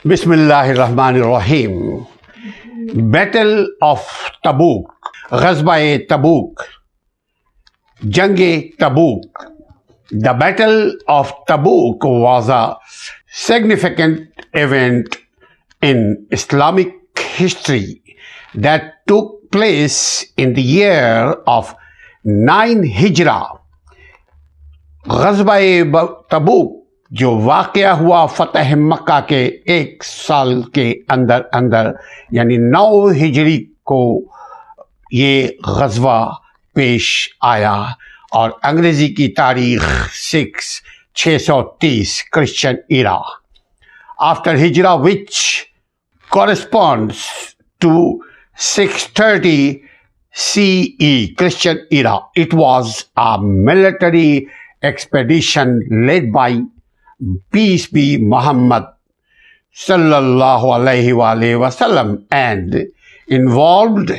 Bismillahirrahmanirrahim. Battle of Tabuk, غزوہ تبوک, جنگ تبوک. The Battle of Tabuk was a significant event in Islamic history that took place in the year of 9 Hijrah. غزوہ تبوک جو واقعہ ہوا فتح مکہ کے ایک سال کے اندر یعنی 9 ہجری کو یہ غزوہ پیش آیا اور انگریزی کی تاریخ 630 Christian era. After Hijrah, which corresponds to 630 CE Christian era, it was a military expedition led by peace be Muhammad sallallahu alaihi wasallam and involved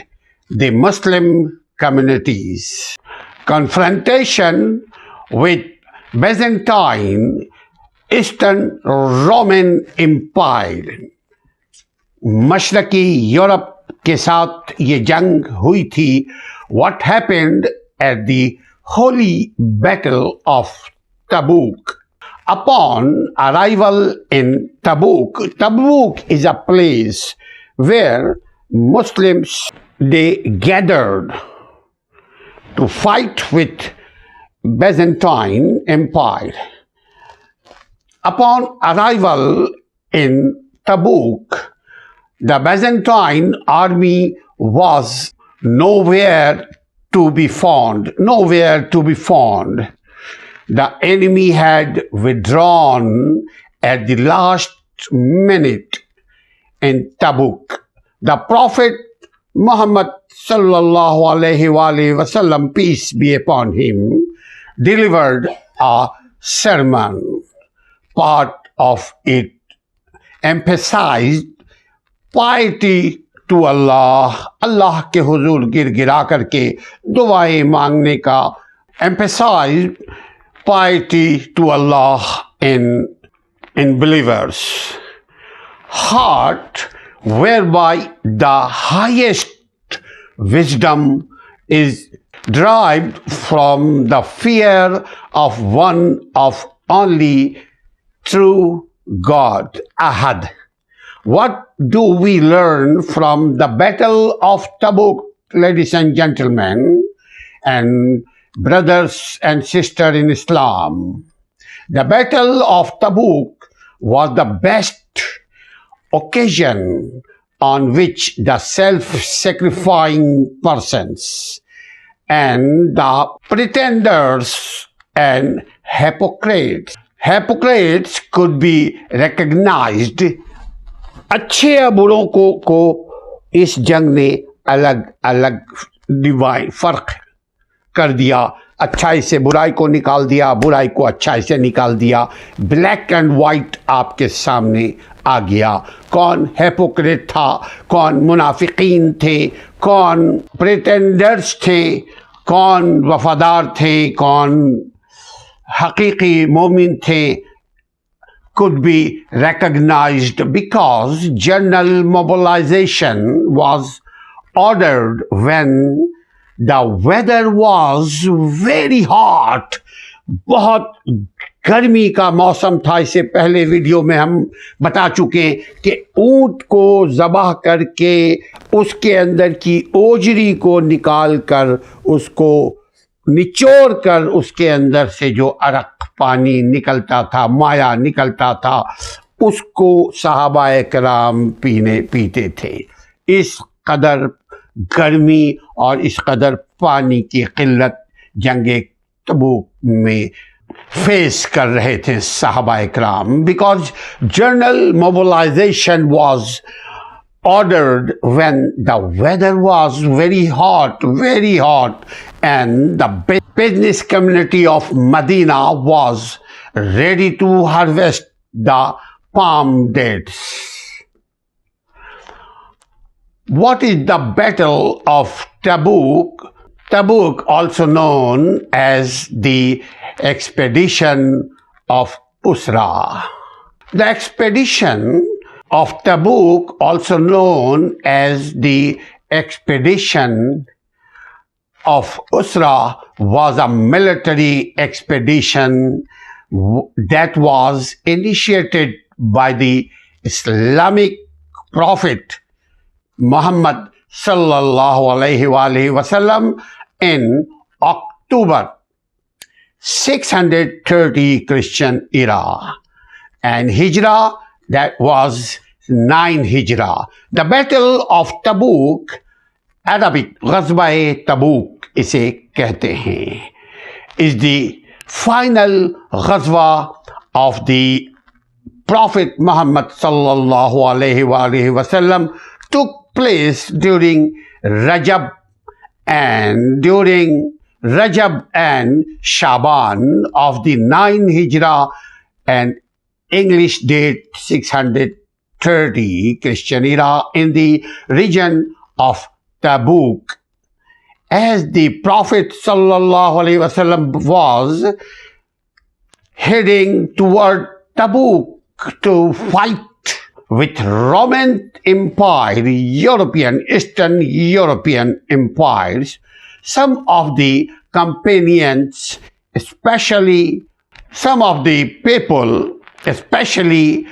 the Muslim communities. Confrontation with Byzantine Eastern Roman Empire. مشرقی Europe کے ساتھ یہ جنگ ہوئی تھی. What happened at the Holy Battle of Tabuk? Upon arrival in Tabuk, Tabuk is a place where Muslims, they gathered to fight with Byzantine Empire. Upon arrival in Tabuk, the Byzantine army was nowhere to be found. The enemy had withdrawn at the last minute in Tabuk. The Prophet Muhammad sallallahu alaihi wasallam, peace be upon him, delivered a sermon. Part of it emphasized piety to Allah. Allah के हुजूर गिर गिरा करके दुआएं मांगने का, emphasized piety to Allah in believers' heart, whereby the highest wisdom is derived from the fear of one of only true God, Ahad. What do we learn from the Battle of Tabuk, ladies and gentlemen, and brothers and sisters in Islam? The Battle of Tabuk was the best occasion on which the self-sacrificing persons and the pretenders and hypocrites could be recognized. अच्छे या बुरों को इस जंग ने अलग अलग divide फर्क कर दिया. अच्छाई से बुराई को निकाल दिया, बुराई को अच्छाई से निकाल दिया. ब्लैक एंड वाइट आपके सामने आ गया. कौन हिपोक्रेट था, कौन मुनाफिकीन थे, कौन प्रिटेंडर्स थे, कौन वफादार थे, कौन हकीकी मोमिन थे, could be recognized because general mobilization was ordered when the weather was very hot. बहुत गर्मी का मौसम था. इससे पहले वीडियो में हम बता चुके कि ऊंट को ज़बाह करके उसके अंदर की ओजरी को निकाल कर, उसको निचोड़ कर, उसके अंदर से जो अरक पानी निकलता था, माया निकलता था, उसको सहाबाए कराम पीते थे. इस कदर गर्मी और इस कदर पानी की किल्लत जंगे तबूक में फेस कर रहे थे सहाबाए कराम. Because general mobilization was ordered when the weather was very hot, and the business community of Medina was ready to harvest the palm dates. What is the Battle of Tabuk? Tabuk, also known as the Expedition of Usra. The Expedition of Tabuk, also known as the Expedition of Usra, was a military expedition that was initiated by the Islamic prophet Muhammad sallallahu alaihi wasallam in October 630 Christian era, and Hijrah, that was 9 Hijrah. The Battle of Tabuk, Arabic غزوہ Tabuk इसे कहते हैं, is the final غزوہ of the Prophet Muhammad sallallahu alaihi wasallam, took place during Rajab and Shaban of the 9 Hijrah and English date 630 Christian era in the region of Tabuk. As the Prophet sallallahu alaihi wasallam was heading toward Tabuk to fight with Roman Empire, Eastern European empires, some of the companions, especially some of the people, especially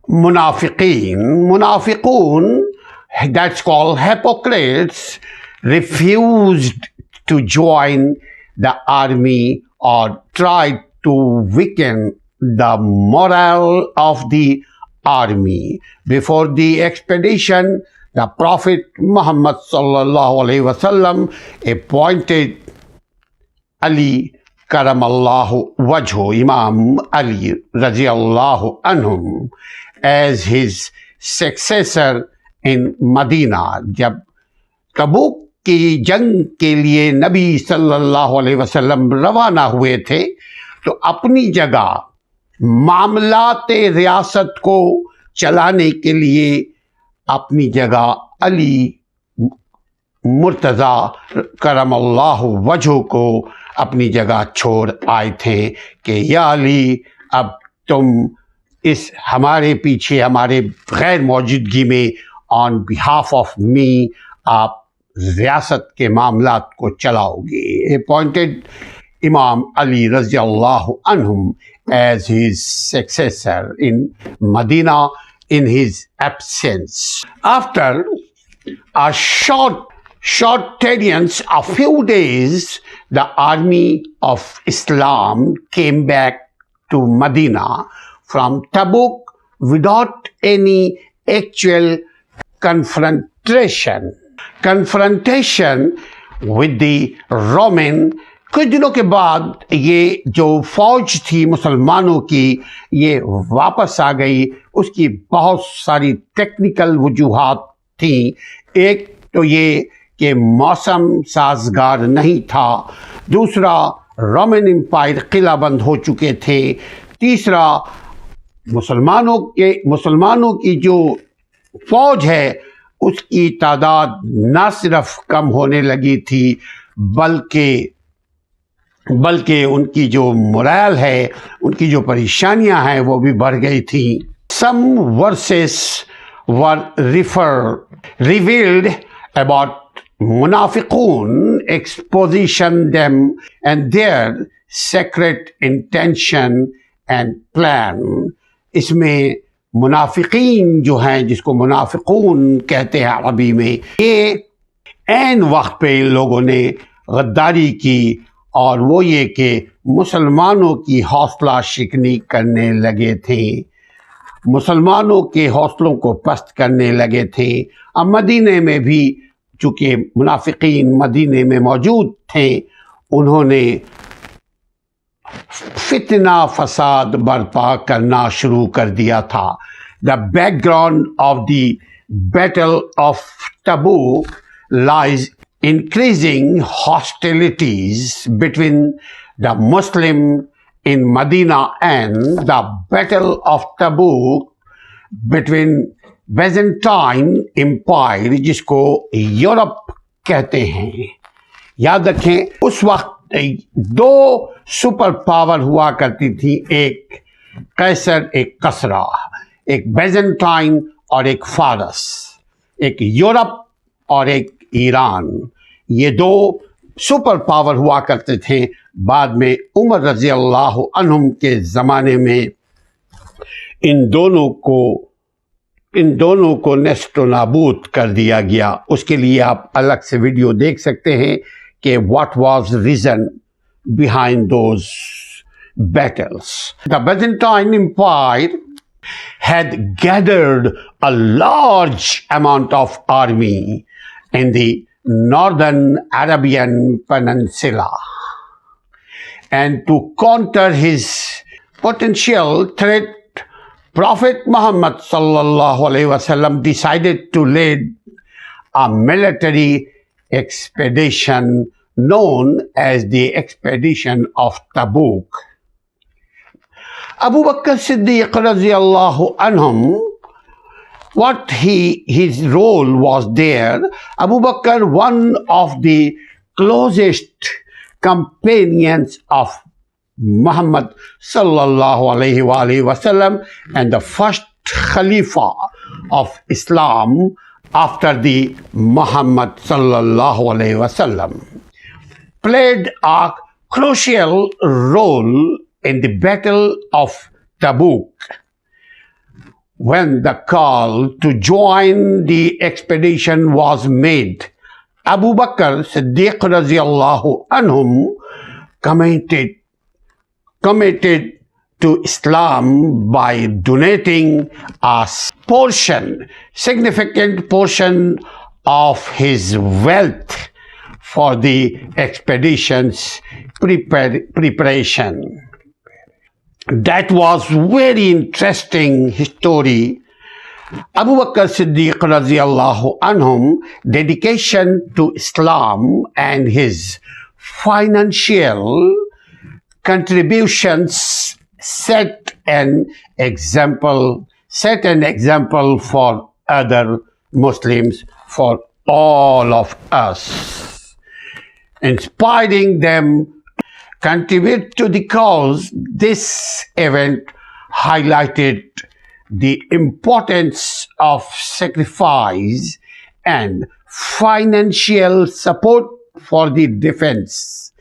munafiqun, that's called hypocrites, refused to join the army or tried to weaken the morale of the army. Before the expedition, the Prophet Muhammad sallallahu alaihi wasallam appointed Ali karamallahu wajhu, Imam Ali radiyallahu anhum, as his successor in Medina. जब तबूक की जंग के लिए नबी सल्लल्लाहु अलैहि वसल्लम रवाना हुए थे, तो अपनी जगह मामलाते रियासत को चलाने के लिए अपनी जगह अली मुर्तज़ा करमल्लाहु वजहू को अपनी जगह छोड़ आए थे कि या अली, अब तुम इस हमारे पीछे हमारे गैर मौजूदगी में ऑन बिहाफ ऑफ मी आप रियासत के मामलात को चलाओगे. Appointed Imam Ali radiallahu anhum as his successor in Medina in his absence. After a short tediance, a few days, the army of Islam came back to Medina from Tabuk without any actual confrontation with the Roman. कुछ दिनों के बाद ये जो फौज थी मुसलमानों की, ये वापस आ गई. उसकी बहुत सारी टेक्निकल वजूहात थी. एक तो ये कि मौसम साजगार नहीं था, दूसरा रोमन एम्पायर किलाबंद हो चुके थे, तीसरा मुसलमानों की जो फौज है उसकी तादाद न सिर्फ कम होने लगी थी बल्कि उनकी जो मोरल है, उनकी जो परेशानियां हैं वो भी बढ़ गई थी. Some verses were revealed about munafiqun, exposition them and their secret intention and plan. इसमें मुनाफिकीन जो हैं, जिसको मुनाफिकून कहते हैं अरबी में, ये ऐन वक्त पे इन लोगों ने गद्दारी की और वो ये कि मुसलमानों की हौसला शिकनी करने लगे थे, मुसलमानों के हौसलों को पस्त करने लगे थे. अब मदीने में भी चूँकि मुनाफिकीन मदीने में मौजूद थे, उन्होंने फितना फसाद बर्पा करना शुरू कर दिया था. The background of the battle of तबूक lies increasing hostilities between the Muslim in Medina and the Battle of Tabuk between Byzantine Empire, जिसको यूरोप कहते हैं. याद रखें, उस वक्त दो सुपर पावर हुआ करती थी, एक कैसर एक कसरा. ایک بیزنٹائن اور ایک فارس، ایک یورپ اور ایک ایران، یہ دو سپر پاور ہوا کرتے تھے. بعد میں عمر رضی اللہ عنہم کے زمانے میں ان دونوں کو نیست و نابود کر دیا گیا. اس کے لیے آپ الگ سے ویڈیو دیکھ سکتے ہیں کہ what was the reason behind those battles. The Byzantine Empire had gathered a large amount of army in the northern Arabian Peninsula, and to counter his potential threat, Prophet Muhammad sallallahu alaihi wasallam decided to lead a military expedition known as the Expedition of Tabuk. Abu Bakr Siddiq radiyallahu anhum, his role was there. Abu Bakr, one of the closest companions of Muhammad sallallahu alaihi wasallam and the first Khalifa of Islam after the Muhammad sallallahu alaihi wasallam, played a crucial role in the Battle of Tabuk. When the call to join the expedition was made, Abu Bakr Siddiq radiyallahu anhum committed to Islam by donating a significant portion of his wealth for the expedition's preparation. That was very interesting story. Abu Bakr Siddiq radiyallahu anhum dedication to Islam and his financial contributions set an example for other Muslims, for all of us, inspiring them contribute to the cause. This event highlighted the importance of sacrifice and financial support for the defense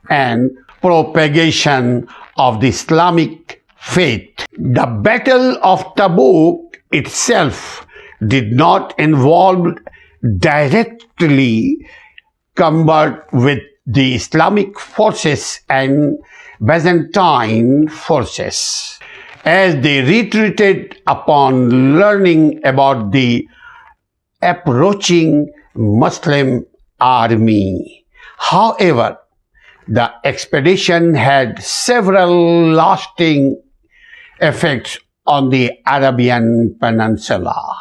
and propagation of the Islamic faith. The Battle of Tabuk itself did not involve directly combat with the Islamic forces and Byzantine forces, as they retreated upon learning about the approaching Muslim army. However, the expedition had several lasting effects on the Arabian Peninsula,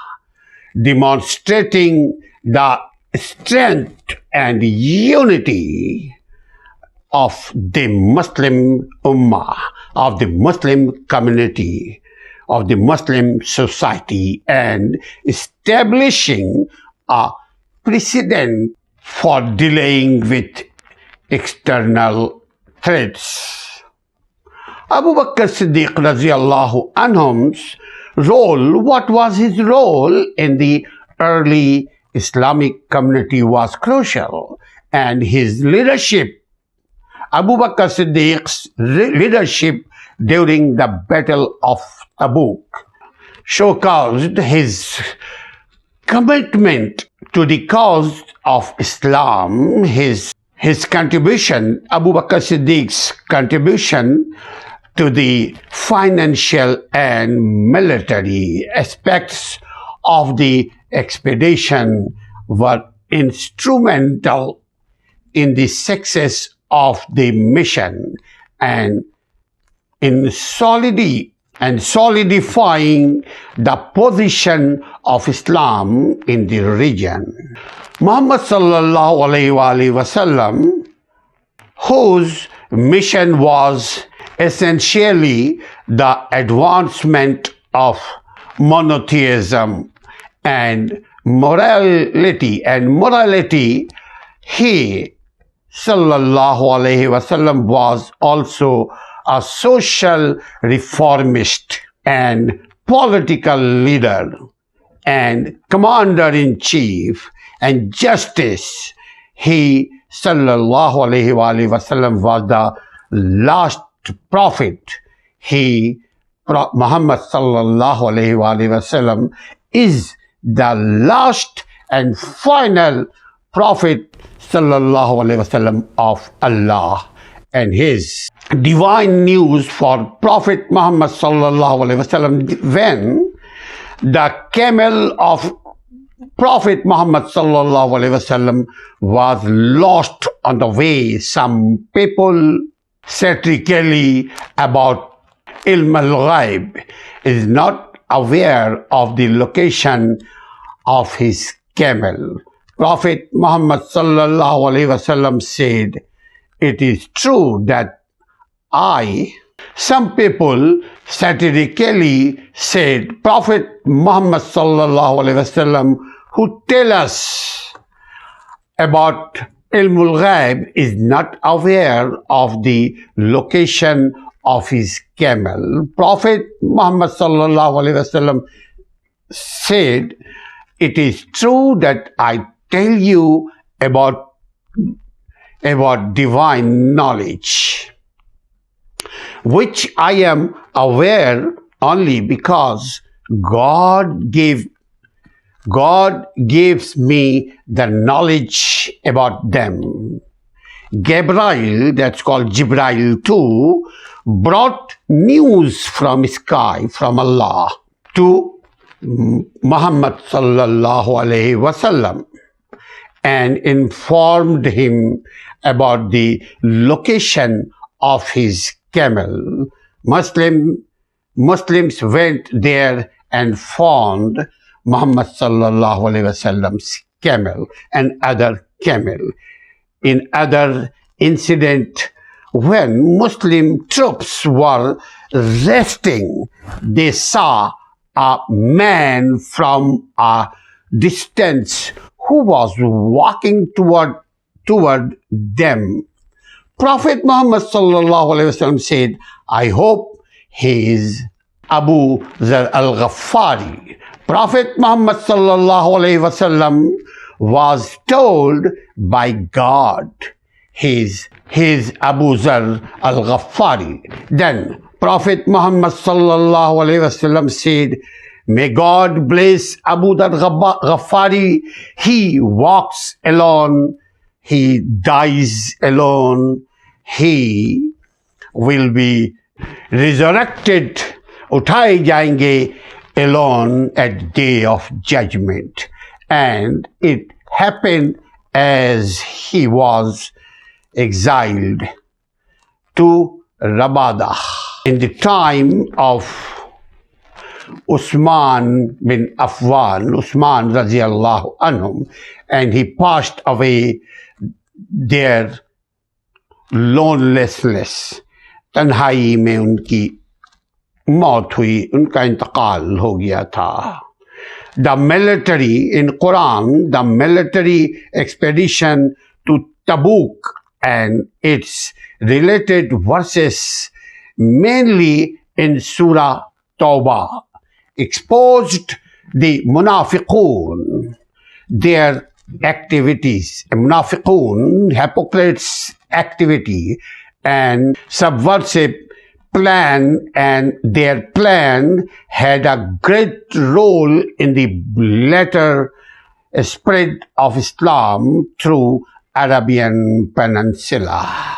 demonstrating the strength and unity of the Muslim Ummah, of the Muslim community, of the Muslim society, and establishing a precedent for dealing with external threats. Abu Bakr Siddiq radiyallahu anhum's role, what was his role in the early Islamic community was crucial, and his leadership, Abu Bakr Siddiq's leadership during the Battle of Tabuk, showcased his commitment to the cause of Islam. His contribution, Abu Bakr Siddiq's contribution to the financial and military aspects of the expedition were instrumental in the success of the mission and in solidifying the position of Islam in the region. Muhammad sallallahu alaihi wasallam, whose mission was essentially the advancement of monotheism and morality, he sallallahu alaihi wasallam was also a social reformist and political leader and commander-in-chief and justice. He, sallallahu alaihi wasallam, was the last prophet. Muhammad sallallahu alaihi wasallam is the last and final prophet sallallahu alaihi wasallam of Allah. And his divine news for Prophet Muhammad sallallahu alaihi wasallam, when the camel of Prophet Muhammad sallallahu alaihi wasallam was lost on the way, some people satirically about ilm al-ghaib is not aware of the location of his camel. Prophet Muhammad sallallahu alaihi wasallam said, "It is true that some people satirically said, Prophet Muhammad sallallahu alaihi wasallam, who tell us about ilmul ghaib, is not aware of the location of his camel." Prophet Muhammad sallallahu alaihi wasallam said, "It is true that I tell you about divine knowledge, which I am aware only because God gives me the knowledge about them." Gabriel, that's called Jibrail too, brought news from sky, from Allah, to Muhammad sallallahu alaihi wasallam and informed him about the location of his camel. Muslims went there and found Muhammad sallallahu alaihi wasallam's camel and other camel. In other incident, when Muslim troops were resting, they saw a man from a distance who was walking toward them. Prophet Muhammad sallallahu alaihi wasallam said, "I hope he is Abu Zar al-Ghaffari." Prophet Muhammad sallallahu alaihi wasallam was told by God, he is Abu Zar al-Ghaffari. Then Prophet Muhammad sallallahu alaihi wasallam said, "May God bless Abu Zar al-Ghaffari. He walks alone. He dies alone. He will be resurrected, उठाए जाएंगे alone at day of judgment." And it happened as he was exiled to Rabada in the time of Usman bin Affan, Usman radiallahu anhum, and he passed away there loneliness. तन्हाई में उनकी मौत हुई, उनका इंतकाल हो गया था. The military in Quran, the military expedition to Tabuk and its related verses, mainly in Surah Tawbah, exposed the munafiqun, their activities, munafiqun, hypocrites' activity and subversive plan, and their plan had a great role in the later spread of Islam through Arabian Peninsula.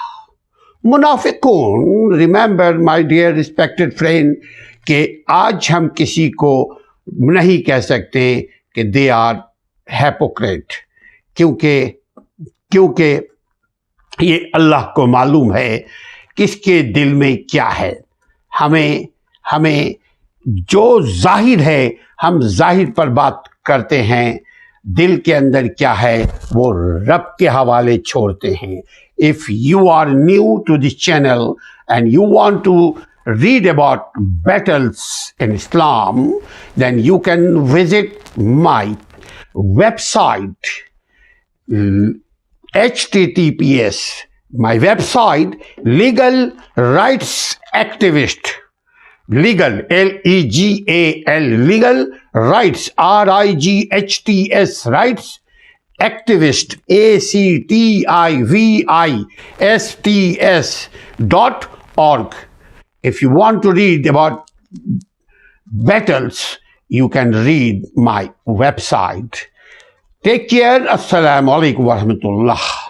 Munafiqun, remember my dear respected friend, कि आज हम किसी को नहीं कह सकते कि they are hypocrite, क्योंकि ये अल्लाह को मालूम है किसके दिल में क्या है. हमें जो जाहिर है हम जाहिर पर बात करते हैं, दिल के अंदर क्या है वो रब के हवाले छोड़ते हैं. If you are new to this channel and you want to read about battles in Islam, then you can visit my website, https, my website, legal rights activist, legal, L-E-G-A-L, legal, rights, R-I-G-H-T-S, rights, activist, activists.org. If you want to read about battles, you can read my website. Take care. Assalamu alaikum wa rahmatullah.